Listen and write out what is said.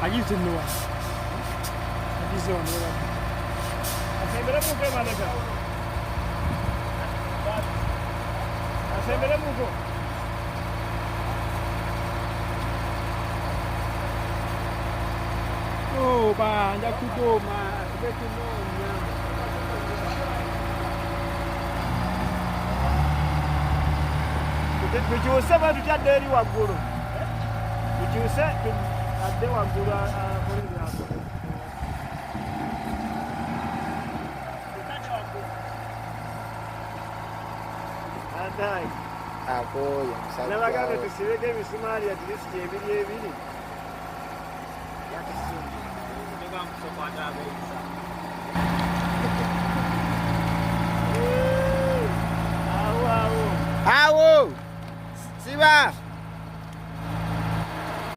agize nwa agize onora asembere muko malaka asembere muko oh banja kugoma betunonya tukiusa batu kyadde eri waggulu tukiusa adde waggulu akolera ako adai akoyo musajja nabagamba tusibeko emisumaali at least ebiri awo siba